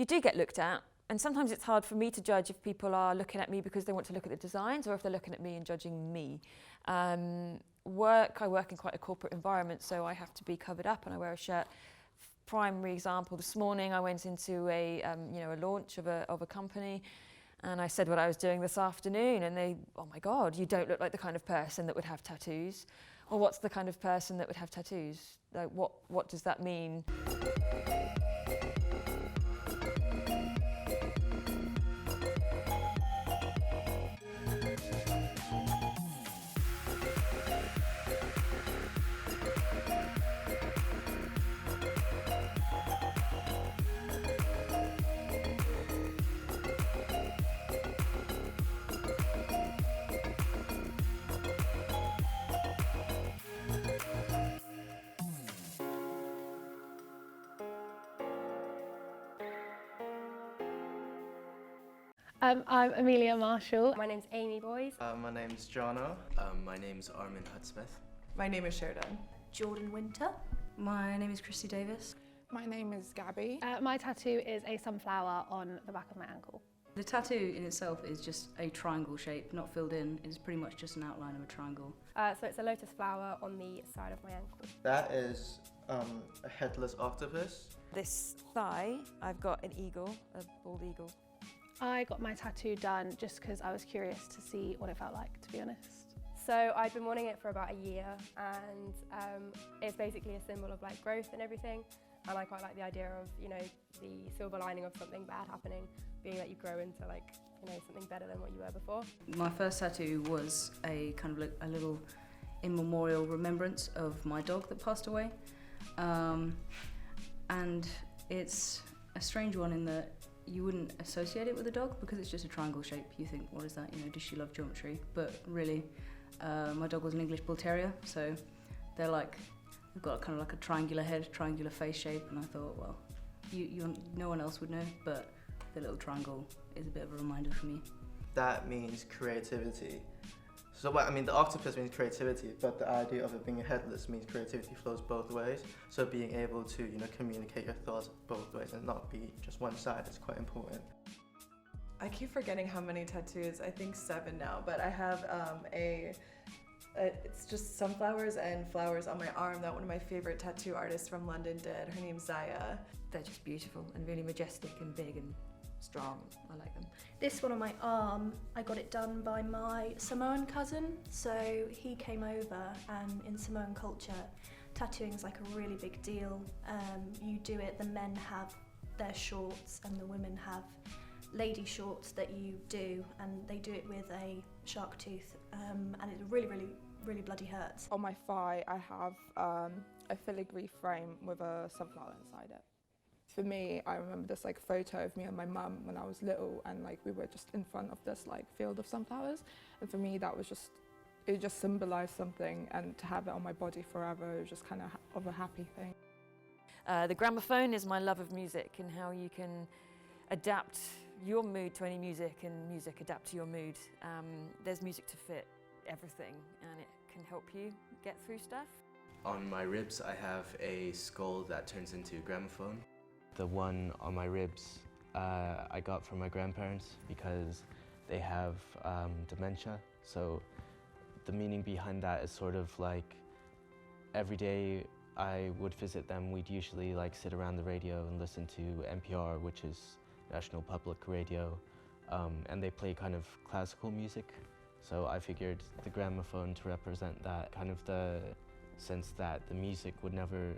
you do get looked at. And sometimes it's hard for me to judge if people are looking at me because they want to look at the designs or if they're looking at me and judging me. I work in quite a corporate environment, so I have to be covered up and I wear a shirt. Primary example, this morning I went into a launch of a company, and I said what I was doing this afternoon, and they, oh my God, you don't look like the kind of person that would have tattoos. Well, what's the kind of person that would have tattoos? Like, what does that mean? I'm Amelia Marshall. My name's Amy Boys. My name's Jana. My name's Armin Hudsmith. My name is Sheridan. Jordan Winter. My name is Christy Davis. My name is Gabby. My tattoo is a sunflower on the back of my ankle. The tattoo in itself is just a triangle shape, not filled in. It's pretty much just an outline of a triangle. So it's a lotus flower on the side of my ankle. That is a headless octopus. This thigh, I've got an eagle, a bald eagle. I got my tattoo done just because I was curious to see what it felt like, to be honest. So I'd been wanting it for about a year, and it's basically a symbol of like growth and everything. And I quite like the idea of, the silver lining of something bad happening, being that you grow into like, something better than what you were before. My first tattoo was a kind of like a little immemorial remembrance of my dog that passed away. And it's a strange one in that you wouldn't associate it with a dog because it's just a triangle shape. You think, what is that? Does she love geometry? But really, my dog was an English Bull Terrier, so they've got kind of like a triangular head, triangular face shape, and I thought, well, no one else would know, but the little triangle is a bit of a reminder for me. That means creativity. So, the octopus means creativity, but the idea of it being headless means creativity flows both ways. So being able to, communicate your thoughts both ways and not be just one side is quite important. I keep forgetting how many tattoos, I think 7 now, but I have it's just sunflowers and flowers on my arm that one of my favorite tattoo artists from London did. Her name's Zaya. They're just beautiful and really majestic and big and strong. I like them. This one on my arm, I got it done by my Samoan cousin. So he came over, and in Samoan culture, tattooing is like a really big deal. You do it, the men have their shorts and the women have lady shorts that you do, and they do it with a shark tooth, and it really, really, really bloody hurts. On my thigh, I have a filigree frame with a sunflower inside it. For me, I remember this photo of me and my mum when I was little, and we were just in front of this field of sunflowers, and for me it just symbolised something, and to have it on my body forever was just kind of a happy thing. The gramophone is my love of music and how you can adapt your mood to any music and music adapt to your mood. There's music to fit everything, and it can help you get through stuff. On my ribs, I have a skull that turns into a gramophone. The one on my ribs I got from my grandparents because they have dementia. So the meaning behind that is sort of like every day I would visit them, we'd usually sit around the radio and listen to NPR, which is National Public Radio, and they play kind of classical music. So I figured the gramophone to represent that, kind of the sense that the music would never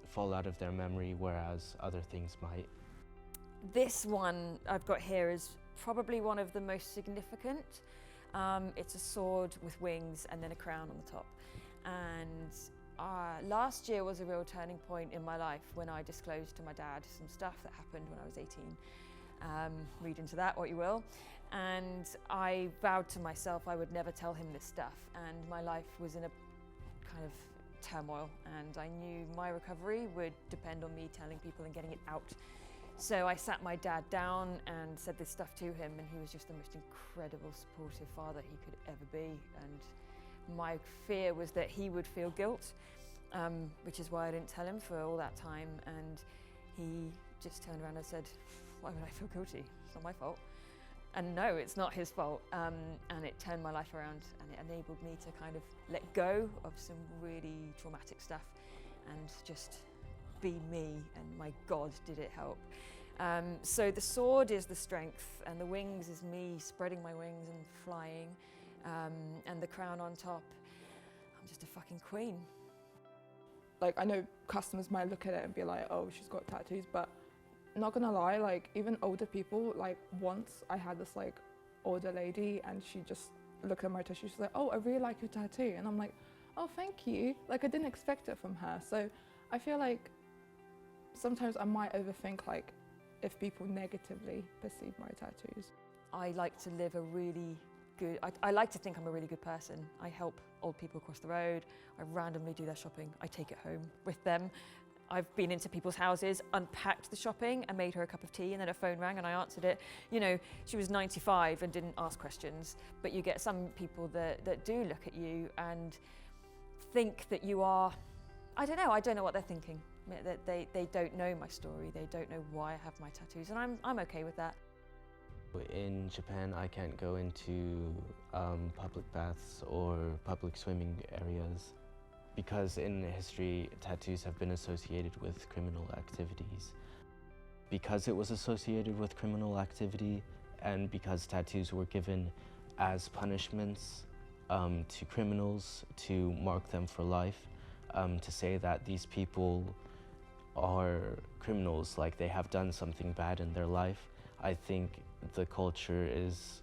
fall out of their memory, whereas other things might. This one I've got here is probably one of the most significant. It's a sword with wings and then a crown on the top. And last year was a real turning point in my life when I disclosed to my dad some stuff that happened when I was 18. Read into that what you will. And I vowed to myself I would never tell him this stuff, and my life was in a kind of turmoil, and I knew my recovery would depend on me telling people and getting it out. So I sat my dad down and said this stuff to him, and he was just the most incredible, supportive father he could ever be. And my fear was that he would feel guilt, which is why I didn't tell him for all that time. And he just turned around and said, why would I feel guilty? It's not my fault. And no, it's not his fault. And it turned my life around, and it enabled me to kind of let go of some really traumatic stuff and just be me, and my God, did it help. So the sword is the strength, and the wings is me spreading my wings and flying, and the crown on top, I'm just a fucking queen. Like, I know customers might look at it and be like, oh, she's got tattoos, but not gonna lie, like, even older people, like, once I had this, like, older lady, and she just looked at my tattoo, she's like, oh, I really like your tattoo, and I'm like, oh, thank you. Like, I didn't expect it from her. So I feel like sometimes I might overthink, like, if people negatively perceive my tattoos. I like to live a really good, I like to think I'm a really good person. I help old people across the road. I randomly do their shopping. I take it home with them. I've been into people's houses, unpacked the shopping and made her a cup of tea, and then her phone rang and I answered it. You know, she was 95 and didn't ask questions, but you get some people that do look at you and think that you are, I don't know what they're thinking. That they don't know my story, they don't know why I have my tattoos, and I'm okay with that. In Japan, I can't go into public baths or public swimming areas because in history, tattoos have been associated with criminal activities. Because it was associated with criminal activity, and because tattoos were given as punishments to criminals to mark them for life, to say that these people are criminals, like they have done something bad in their life, I think the culture is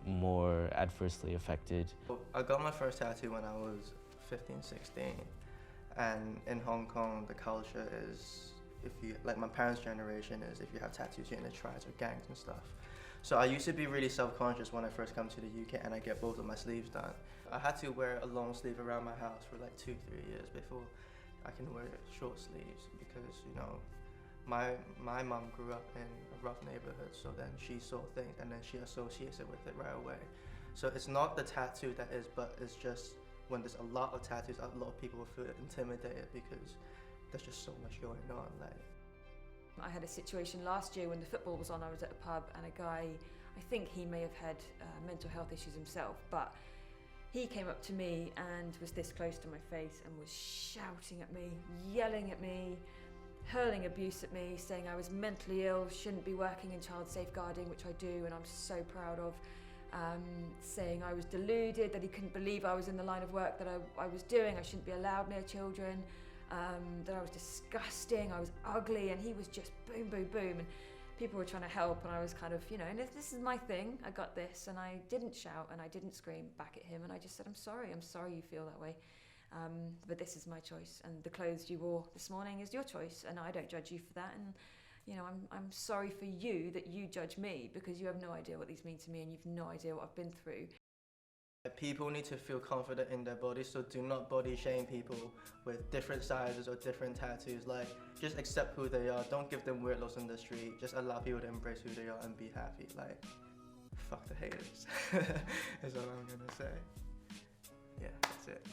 more adversely affected. I got my first tattoo when I was 15, 16, and in Hong Kong the culture is, if you, like my parents' generation is, if you have tattoos you're in the tribes or gangs and stuff. So I used to be really self-conscious when I first come to the UK and I get both of my sleeves done. I had to wear a long sleeve around my house for like 2-3 years before I can wear short sleeves, because you know my mum grew up in a rough neighborhood, so then she saw things and then she associates it with it right away. So it's not the tattoo that is, but it's just when there's a lot of tattoos, a lot of people will feel intimidated because there's just so much going on. Like, I had a situation last year when the football was on. I was at a pub and a guy, I think he may have had mental health issues himself, but he came up to me and was this close to my face and was shouting at me, yelling at me, hurling abuse at me, saying I was mentally ill, shouldn't be working in child safeguarding, which I do and I'm so proud of, saying I was deluded, that he couldn't believe I was in the line of work that I was doing, I shouldn't be allowed near children, that I was disgusting, I was ugly, and he was just boom, boom, boom. And people were trying to help, and I was kind of, you know, and if this is my thing, I got this, and I didn't shout and I didn't scream back at him, and I just said, I'm sorry you feel that way, but this is my choice, and the clothes you wore this morning is your choice, and I don't judge you for that, and you know, I'm sorry for you that you judge me, because you have no idea what these mean to me, and you've no idea what I've been through. people need to feel confident in their bodies, so do not body shame people with different sizes or different tattoos. Like, just accept who they are, don't give them weird looks in the street, just allow people to embrace who they are and be happy. Like, fuck the haters, is all I'm gonna say. Yeah, that's it.